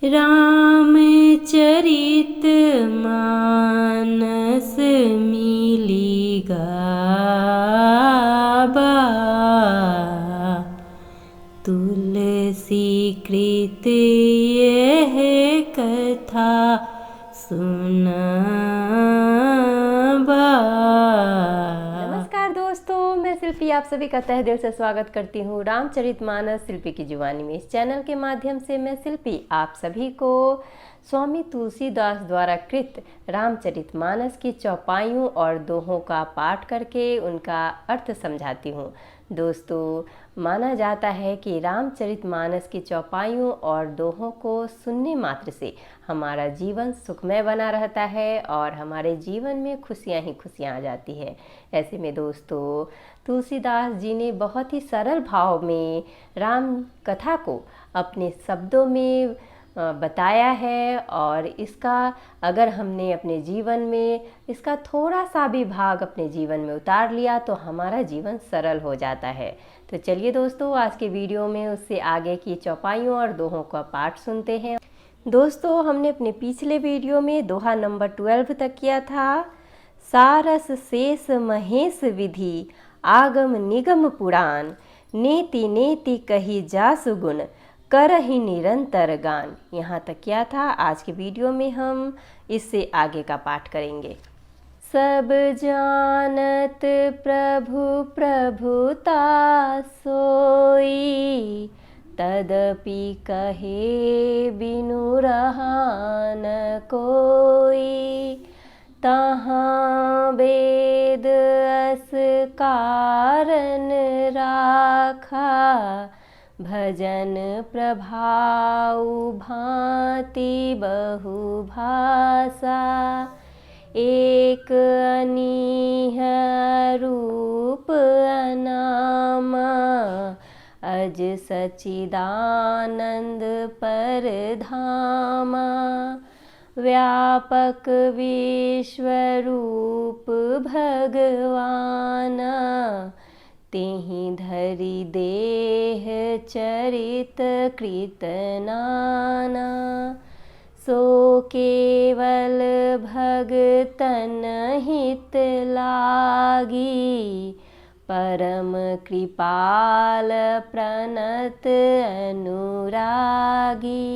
रामचरित मानस मिली गाबा, तुलसी कृत यह कथा सुनाबा। नमस्कार दोस्तों, मैं शिल्पी आप सभी का तहे दिल से स्वागत करती हूँ रामचरितमानस शिल्पी की जुबानी में। इस चैनल के माध्यम से मैं शिल्पी आप सभी को स्वामी तुलसीदास द्वारा कृत रामचरितमानस की चौपाइयों और दोहों का पाठ करके उनका अर्थ समझाती हूँ। दोस्तों, माना जाता है कि रामचरितमानस की चौपाइयों और दोहों को सुनने मात्र से हमारा जीवन सुखमय बना रहता है और हमारे जीवन में खुशियाँ ही खुशियाँ आ जाती है। ऐसे में दोस्तों, तुलसीदास जी ने बहुत ही सरल भाव में राम कथा को अपने शब्दों में बताया है और इसका अगर हमने अपने जीवन में इसका थोड़ा सा भी भाग अपने जीवन में उतार लिया तो हमारा जीवन सरल हो जाता है। तो चलिए दोस्तों, आज के वीडियो में उससे आगे की चौपाइयों और दोहों का पाठ सुनते हैं। दोस्तों, हमने अपने पिछले वीडियो में दोहा नंबर 12 तक किया था। सारस शेष महेश विधि आगम निगम पुराण, नेति नेति कही जासु गुण करहि निरंतर गान। यहाँ तक किया था। आज के वीडियो में हम इससे आगे का पाठ करेंगे। सब जानत प्रभु प्रभुता सोई, तदपि कहे बिनु रहा न कोई। तहाँ वेद अस कारण राखा, भजन प्रभाव भांति बहु भाषा। एक अनीह रूप अनामा, अज सच्चिदानंद परधामा। व्यापक विश्वरूप भगवाना, तेहि धरि देह चरित कृत नाना। सो केवल भगतन हित लागी, परम कृपाल प्रणत अनुरागी।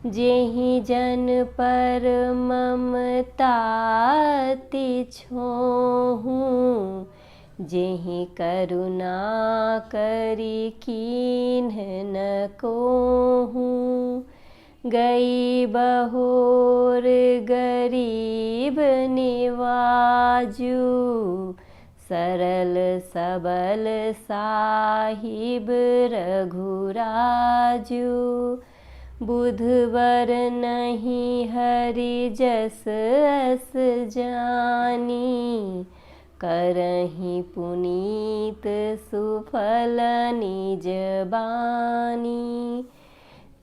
जेहि जन पर ममता अति छोहूं, जेहि करुणा करी कीन्ह न कोहूं। गई बहोर गरीब निवाजू, सरल सबल साहिब रघुराजू। बुधवर नहीं हरि जस अस जानी, करहि पुनीत सुफल निज बानी।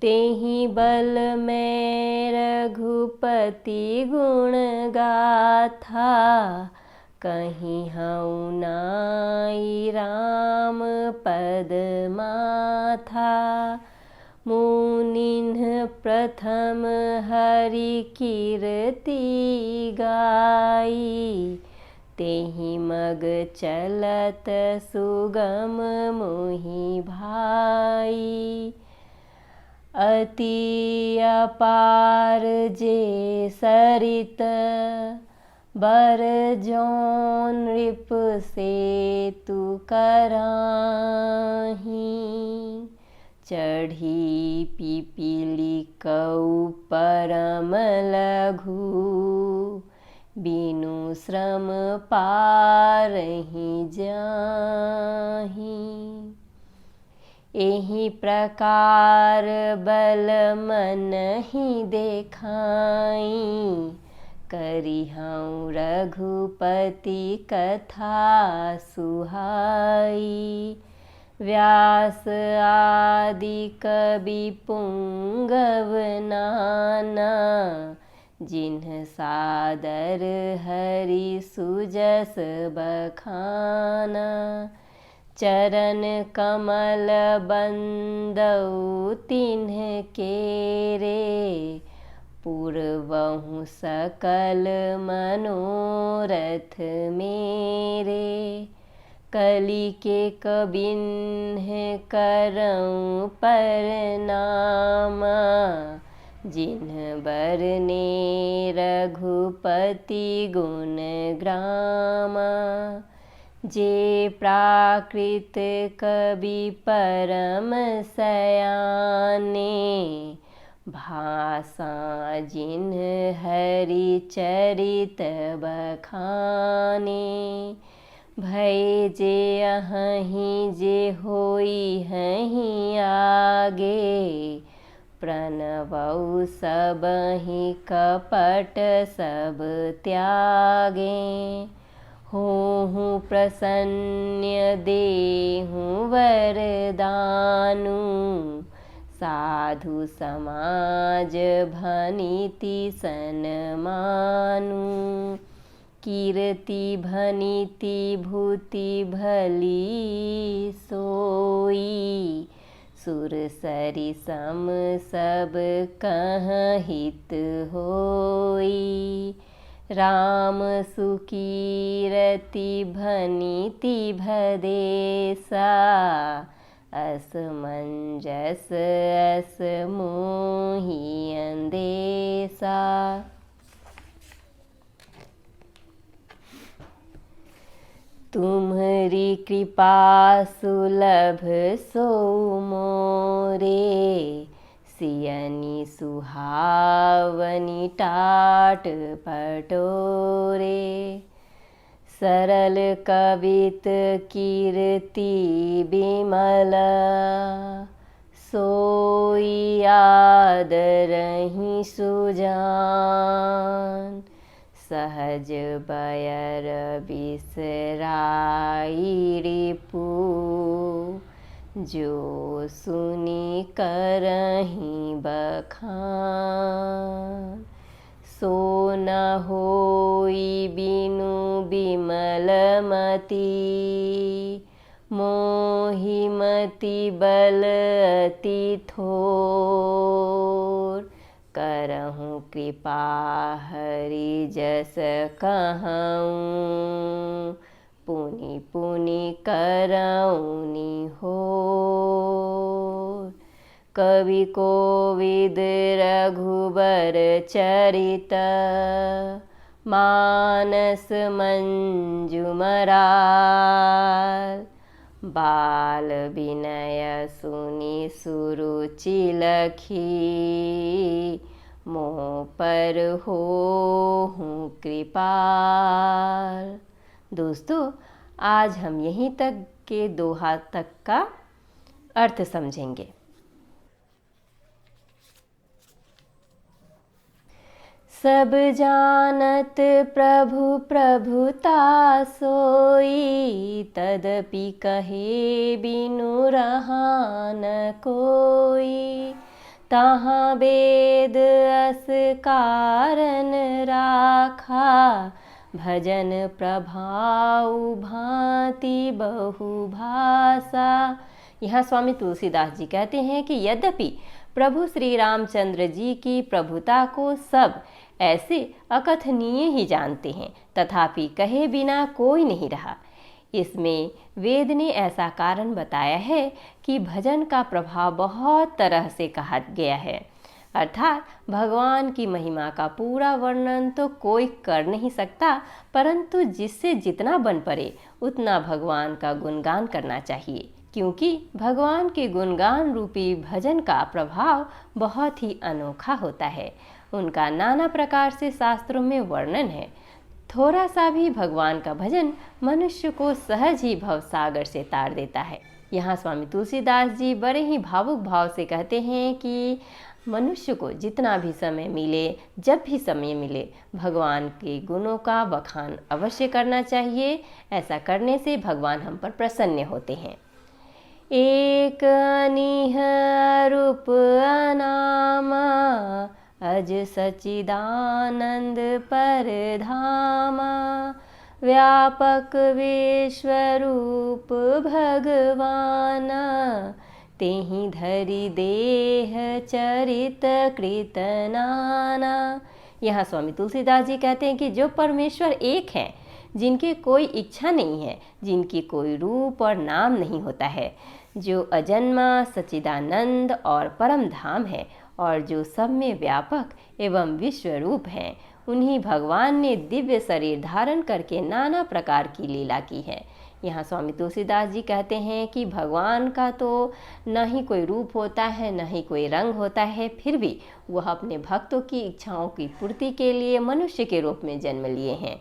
तेहि बल में रघुपति गुण गाथा, कहीं हऊँ नाई राम पद माथा। मुनिन्ह प्रथम हरि कीर्ति गाई, तेहि मग चलत सुगम मोहि भाई। अति अपार जे सरित, बर जौन नृप से तू कराही। चढ़ी पिपीली कऊ परम लघु, बिनु श्रम पारहि जाहि। एहि प्रकार बल मन ही देखाई, करिहऊँ रघुपति कथा सुहाई। व्यास आदि कवि पुंगव नाना, जिन्ह सादर हरि सुजस बखाना। चरण कमल बंदउ तिन्ह के रे, पूर्वहु सकल मनोरथ मेरे। कलि के कबिन्ह करऊँ प्रणाम, जिन्ह बरने रघुपति गुण ग्राम। जे प्राकृत कवि परम सयाने, भाषा जिन्ह हरि चरित बखाने। भय जे अहहीं जे होई हहीं आगे, प्रणवउ सबहि कपट सब त्यागे। होहु प्रसन्न देहु वरदानु, साधु समाज भनिति सन्मानु। कीर्ति भनिति भूति भली सोई, सुर सरि सम सब कहाँ हित होई। राम सुकीरति भनिति भदेसा, असमंजस अस मोहि अंदेसा। तुम्हरी कृपा सुलभ सो मोरे, सियनि सुहावनी टाट पटोरे। सरल कवित कीर्ति बिमल, सोई आदरहि सुजान। सहज बयर बिसराई रिपु, जो सुनी करहि बखान। सो न होई बिनु बिमल मति, मोहि मति बल अति थोर। करहूँ कृपा हरि जस कहऊँ, पुनि पुनि करऊनि होर। कवि कोविद रघुबर चरित, मानस मंजुमराल। बाल विनय सुनि सुरुचि लखी, मोह पर होहूँ कृपाल। दोस्तों, आज हम यहीं तक के दोहा तक का अर्थ समझेंगे। सब जानत प्रभु प्रभुता सोई, तदपि कहे बिनु रहा न कोई। तहाँ वेद अस कारण राखा, भजन प्रभाव भांति बहुभाषा। यहाँ स्वामी तुलसीदास जी कहते हैं कि यद्यपि प्रभु श्री रामचंद्र जी की प्रभुता को सब ऐसे अकथनीय ही जानते हैं, तथापि कहे बिना कोई नहीं रहा। इसमें वेद ने ऐसा कारण बताया है कि भजन का प्रभाव बहुत तरह से कहा गया है, अर्थात भगवान की महिमा का पूरा वर्णन तो कोई कर नहीं सकता, परंतु जिससे जितना बन पड़े उतना भगवान का गुणगान करना चाहिए, क्योंकि भगवान के गुणगान रूपी भजन का प्रभाव बहुत ही अनोखा होता है। उनका नाना प्रकार से शास्त्रों में वर्णन है। थोड़ा सा भी भगवान का भजन मनुष्य को सहज ही भवसागर से तार देता है। यहाँ स्वामी तुलसीदास जी बड़े ही भावुक भाव से कहते हैं कि मनुष्य को जितना भी समय मिले, जब भी समय मिले, भगवान के गुणों का बखान अवश्य करना चाहिए। ऐसा करने से भगवान हम पर प्रसन्न होते हैं। एक अनिह रूप अनामा, अज सचिदानंद परधामा। व्यापक विश्वरूप भगवान, तेहि धरि देह चरित कृत नाना। यहाँ स्वामी तुलसीदास जी कहते हैं कि जो परमेश्वर एक हैं, जिनकी कोई इच्छा नहीं है, जिनकी कोई रूप और नाम नहीं होता है, जो अजन्मा सच्चिदानंद और परम धाम है और जो सब में व्यापक एवं विश्वरूप हैं, उन्हीं भगवान ने दिव्य शरीर धारण करके नाना प्रकार की लीला की है। यहाँ स्वामी तुलसीदास जी कहते हैं कि भगवान का तो न ही कोई रूप होता है, न ही कोई रंग होता है, फिर भी वह अपने भक्तों की इच्छाओं की पूर्ति के लिए मनुष्य के रूप में जन्म लिए हैं।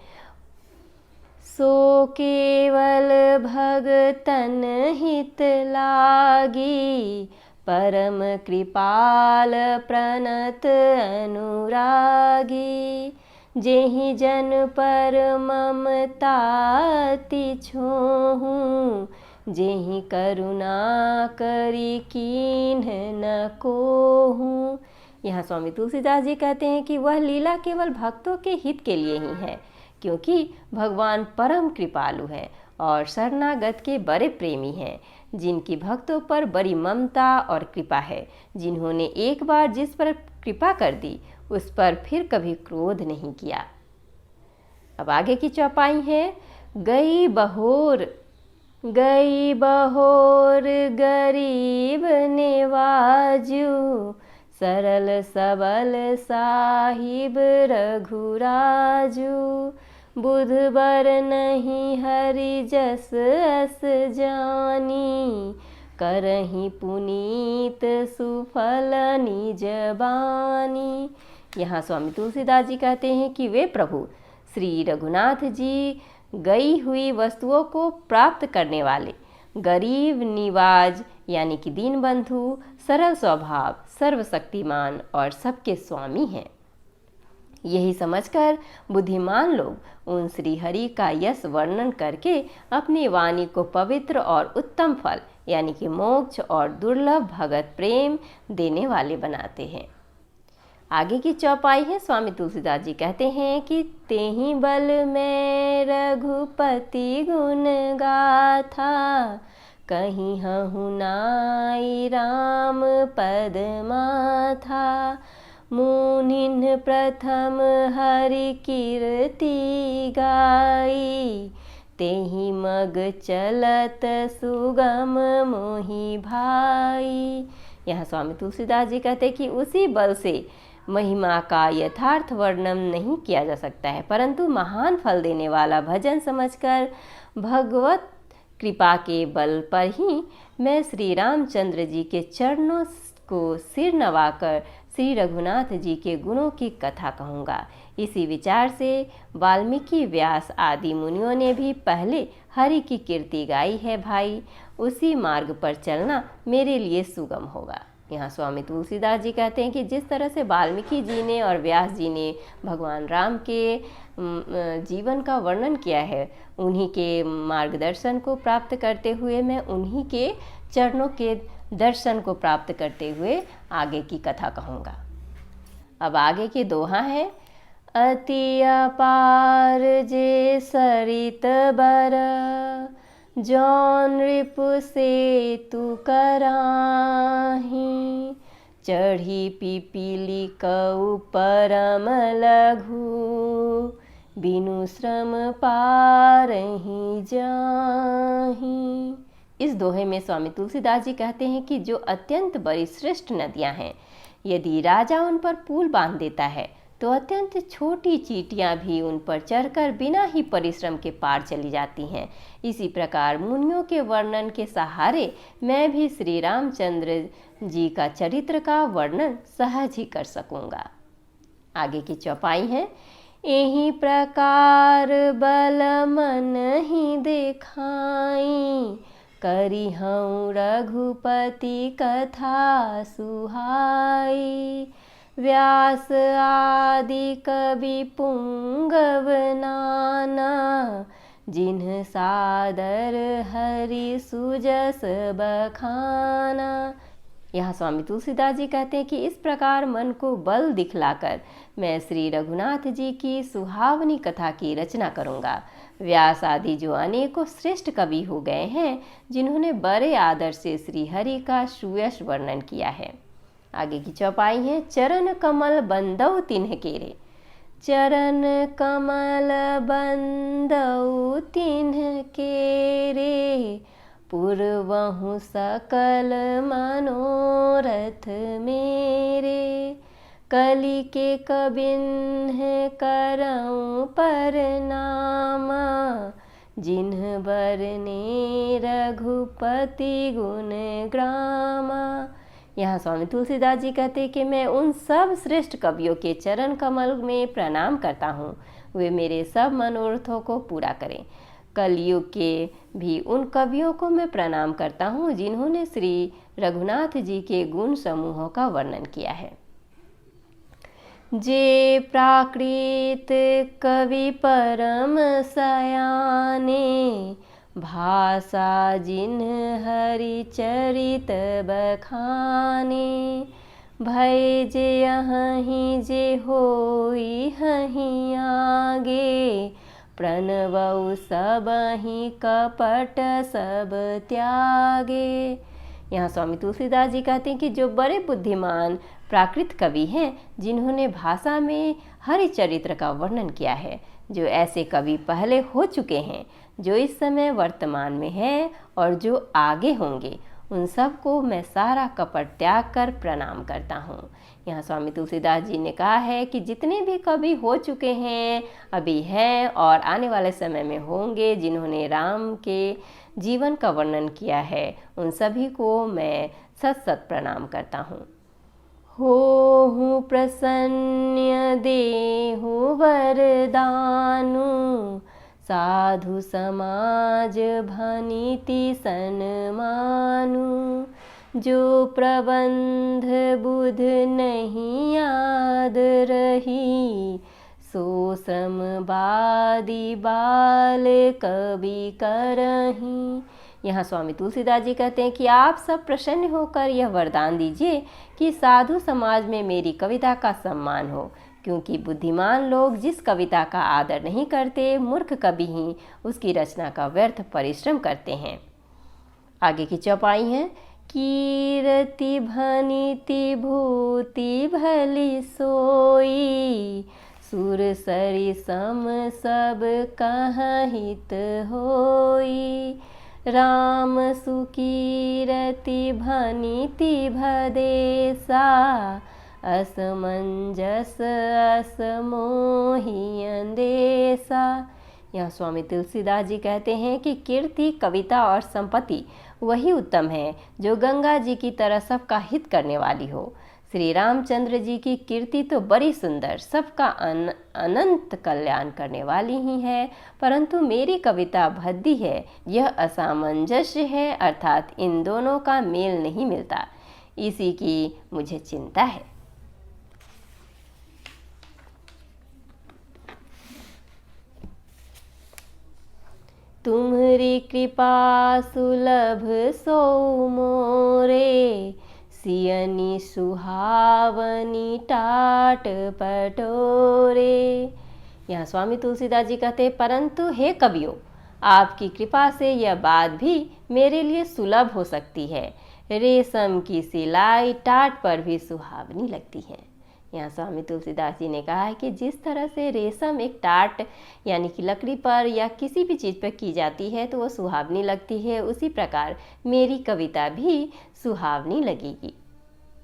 सो केवल भगतन हित लागी, परम कृपाल प्रणत अनुरागी। जेहि जन पर ममता अति छोहूँ, जेहि करुणा करी कीन्ह न कोहूँ। यहाँ स्वामी तुलसीदास जी कहते हैं कि वह लीला केवल भक्तों के हित के लिए ही है, क्योंकि भगवान परम कृपालु हैं और शरणागत के बड़े प्रेमी हैं, जिनकी भक्तों पर बड़ी ममता और कृपा है। जिन्होंने एक बार जिस पर कृपा कर दी, उस पर फिर कभी क्रोध नहीं किया। अब आगे की चौपाई है। गई बहोर गरीब नेवाजू, सरल सबल साहिब रघुराजू। बुधबर नहीं हरि जस अस जानी, करही पुनीत सुफल निज बानी। यहाँ स्वामी तुलसीदास जी कहते हैं कि वे प्रभु श्री रघुनाथ जी गई हुई वस्तुओं को प्राप्त करने वाले, गरीब निवाज यानी कि दीन बंधु, सरल स्वभाव, सर्वशक्तिमान और सबके स्वामी हैं। यही समझकर बुद्धिमान लोग उन श्री हरि का यश वर्णन करके अपनी वाणी को पवित्र और उत्तम फल यानी कि मोक्ष और दुर्लभ भगत प्रेम देने वाले बनाते हैं। आगे की चौपाई है। स्वामी तुलसीदास जी कहते हैं कि तेहि बल में रघुपति गुण गाथा, कहीं हहु नाई राम पद माथा। मुनिन प्रथम हरि कीर्ति गाई, तेहि मग चलत सुगम मोहि भाई। यहाँ स्वामी तुलसीदास जी कहते हैं कि उसी बल से महिमा का यथार्थ वर्णन नहीं किया जा सकता है, परंतु महान फल देने वाला भजन समझकर भगवत कृपा के बल पर ही मैं श्री रामचंद्र जी के चरणों को सिर नवाकर श्री रघुनाथ जी के गुणों की कथा कहूँगा। इसी विचार से वाल्मीकि, व्यास आदि मुनियों ने भी पहले हरि की कीर्ति गाई है भाई। उसी मार्ग पर चलना मेरे लिए सुगम होगा। यहाँ स्वामी तुलसीदास जी कहते हैं कि जिस तरह से वाल्मीकि जी ने और व्यास जी ने भगवान राम के जीवन का वर्णन किया है, उन्हीं के मार्गदर्शन को प्राप्त करते हुए मैं उन्हीं के चरणों के दर्शन को प्राप्त करते हुए आगे की कथा कहूँगा। अब आगे की दोहा है। अति अपार जे सरित बर, जौन रिपु से तू कराही। चढ़ी पिपीली कऊ परम लघु, बिनु श्रम पारही जाही। इस दोहे में स्वामी तुलसीदास जी कहते हैं कि जो अत्यंत बड़ी श्रेष्ठ नदियां हैं, यदि राजा उन पर पुल बांध देता है तो अत्यंत छोटी चींटियां भी उन पर चढ़कर बिना ही परिश्रम के पार चली जाती हैं। इसी प्रकार मुनियों के वर्णन के सहारे मैं भी श्री रामचंद्र जी का चरित्र का वर्णन सहज ही कर सकूंगा। आगे की चौपाई है। एही प्रकार बल मन ही देखाई, करी हूँ रघुपति कथा सुहाई। व्यास आदि कवि पुंगव नाना, जिन्ह सादर हरि सुजस बखाना। यहाँ स्वामी तुलसीदास जी कहते हैं कि इस प्रकार मन को बल दिखलाकर मैं श्री रघुनाथ जी की सुहावनी कथा की रचना करूँगा। व्यास आदि जो अनेकों श्रेष्ठ कवि हो गए हैं, जिन्होंने बड़े आदर से श्री हरि का सुयश वर्णन किया है। आगे की चौपाई है, चरण कमल बंदौ तिन्ह केरे। चरण कमल बंदौ तिन्ह केरे, पूर्वहु सकल मनोरथ मेरे। कलि के कबिन्ह करऊँ प्रणाम, जिन्ह बरने रघुपति गुण ग्राम। यहाँ स्वामी तुलसीदास जी कहते हैं कि मैं उन सब श्रेष्ठ कवियों के चरण कमल में प्रणाम करता हूँ, वे मेरे सब मनोरथों को पूरा करें। कलयुग के भी उन कवियों को मैं प्रणाम करता हूँ, जिन्होंने श्री रघुनाथ जी के गुण समूहों का वर्णन किया है। जे प्राकृत कवि परम सयाने, भाषा जिन्ह हरि चरित बखाने। भय जे यहीं जे होई हहीं आगे, प्रणवउ सबहि कपट सब त्यागे। यहाँ स्वामी तुलसीदास जी कहते हैं कि जो बड़े बुद्धिमान प्राकृत कवि हैं, जिन्होंने भाषा में हरि चरित्र का वर्णन किया है, जो ऐसे कवि पहले हो चुके हैं, जो इस समय वर्तमान में हैं और जो आगे होंगे, उन सब को मैं सारा कपट त्याग कर प्रणाम करता हूँ। यहाँ स्वामी तुलसीदास जी ने कहा है कि जितने भी कवि हो चुके हैं, अभी हैं और आने वाले समय में होंगे, जिन्होंने राम के जीवन का वर्णन किया है, उन सभी को मैं सत सत प्रणाम करता हूँ। होहु प्रसन्न देहु वरदानु, साधु समाज भनीति सन्मानु। जो प्रबंध बुध नहीं याद रही, सो श्रमवादी बाल कवि करहीं। यहाँ स्वामी तुलसीदास जी कहते हैं कि आप सब प्रसन्न होकर यह वरदान दीजिए कि साधु समाज में मेरी कविता का सम्मान हो, क्योंकि बुद्धिमान लोग जिस कविता का आदर नहीं करते, मूर्ख कवि ही उसकी रचना का व्यर्थ परिश्रम करते हैं। आगे की चौपाई है, कीरति भनीति भूति भली सोई, सुर सरि सम सब कहाँ हित होई। राम सुकीरति भनीति भदेसा, असमंजस असमोहि अंदेसा। यहाँ स्वामी तुलसीदास जी कहते हैं कि कीर्ति, कविता और संपत्ति वही उत्तम है जो गंगा जी की तरह सबका हित करने वाली हो। श्री रामचंद्र जी की कीर्ति तो बड़ी सुंदर, सबका अनंत कल्याण करने वाली ही है, परंतु मेरी कविता भद्दी है, यह असामंजस्य है, अर्थात इन दोनों का मेल नहीं मिलता, इसी की मुझे चिंता है। तुम्हारी कृपा सुलभ सो मोरे, सियनी सुहावनी टाट पटोरे। यहाँ स्वामी तुलसीदास जी कहते हैं, परंतु हे कवियों, आपकी कृपा से यह बात भी मेरे लिए सुलभ हो सकती है। रेशम की सिलाई टाट पर भी सुहावनी लगती है। यहाँ स्वामी तुलसीदास जी ने कहा है कि जिस तरह से रेशम एक टाट यानी कि लकड़ी पर या किसी भी चीज़ पर की जाती है तो वो सुहावनी लगती है, उसी प्रकार मेरी कविता भी सुहावनी लगेगी।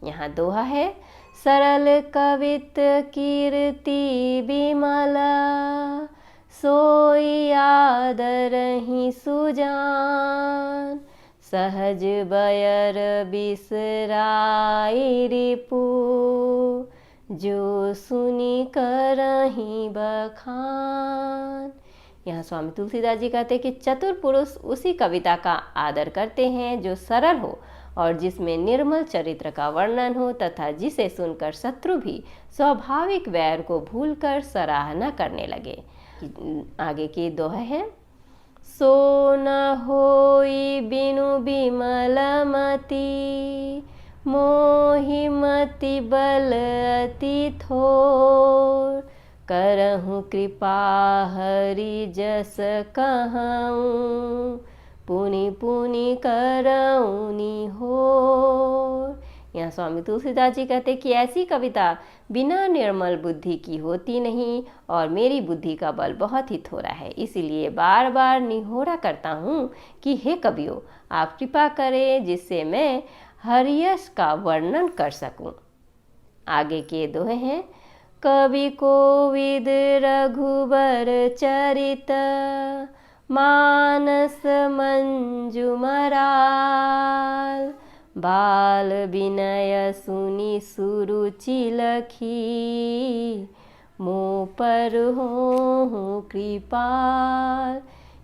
यहाँ दोहा है, सरल कवित कीर्ति विमला, सोई आदरहि सुजान। सहज बयर बिसराई रिपु, जो सुनी करहीं बखान। यहाँ स्वामी तुलसीदास जी कहते हैं कि चतुर पुरुष उसी कविता का आदर करते हैं जो सरल हो और जिसमें निर्मल चरित्र का वर्णन हो, तथा जिसे सुनकर शत्रु भी स्वाभाविक वैर को भूलकर सराहना करने लगे। आगे की दोहा है, सो न होई बिनु बिमल मति, मोहि मति बल अति थोर, करहु कृपा हरि जस कहऊँ, पुनि पुनि करऊँ निहोर। यहाँ स्वामी तुलसीदास जी कहते कि ऐसी कविता बिना निर्मल बुद्धि की होती नहीं और मेरी बुद्धि का बल बहुत ही थोड़ा है, इसीलिए बार बार निहोरा करता हूँ कि हे कवियों, आप कृपा करें जिससे मैं हरियश का वर्णन कर सकूं। आगे के दोहे हैं। कवि कोविद रघुबर चरित, मानस मंजुमराल, बाल विनय सुनि सुरुचि लखी, मुँह पर हो कृपाल।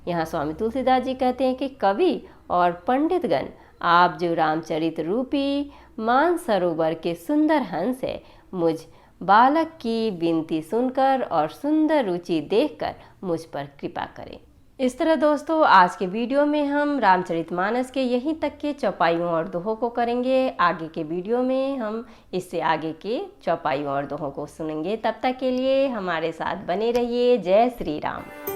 यहाँ स्वामी तुलसीदास जी कहते हैं कि कवि और पंडितगण, आप जो रामचरित रूपी मानसरोवर के सुंदर हंस है, मुझ बालक की विनती सुनकर और सुंदर रुचि देखकर मुझ पर कृपा करें। इस तरह दोस्तों आज के वीडियो में हम रामचरितमानस के यहीं तक के चौपाइयों और दोहों को करेंगे। आगे के वीडियो में हम इससे आगे के चौपाइयों और दोहों को सुनेंगे। तब तक के लिए हमारे साथ बने रहिए। जय श्री राम।